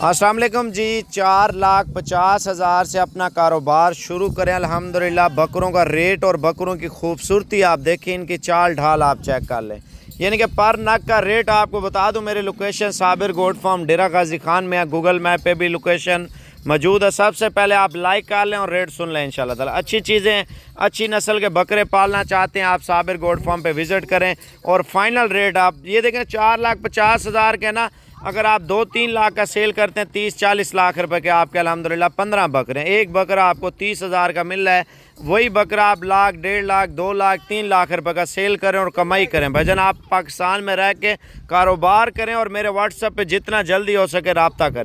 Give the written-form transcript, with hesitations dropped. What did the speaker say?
अस्सलाम वालेकुम जी। 4,50,000 से अपना कारोबार शुरू करें अल्हम्दुलिल्लाह। बकरों का रेट और बकरों की खूबसूरती आप देखें, इनकी चाल ढाल आप चेक कर लें। यानी कि पर नग का रेट आपको बता दूं, मेरी लोकेशन साबिर गोट फार्म डेरा गाजी खान में है। गूगल मैप पे भी लोकेशन मौजूद है। सबसे पहले आप लाइक कर लें और रेट सुन लें इंशाल्लाह ताला। अच्छी चीज़ें, अच्छी नस्ल के बकरे पालना चाहते हैं आप साबिर गोट फार्म पे विज़िट करें। और फाइनल रेट आप ये देखें, 4,50,000 के ना, अगर आप 2-3 लाख का सेल करते हैं, 30-40 लाख रुपए के आपके अल्हम्दुलिल्लाह 15 बकरे हैं। एक बकरा आपको 30,000 का मिल रहा है। वही बकरा आप लाख, 1.5 लाख, 2 लाख, 3 लाख रुपए का सेल करें और कमाई करें। भजन आप पाकिस्तान में रह के कारोबार करें और मेरे व्हाट्सएप पे जितना जल्दी हो सके रब्ता करें।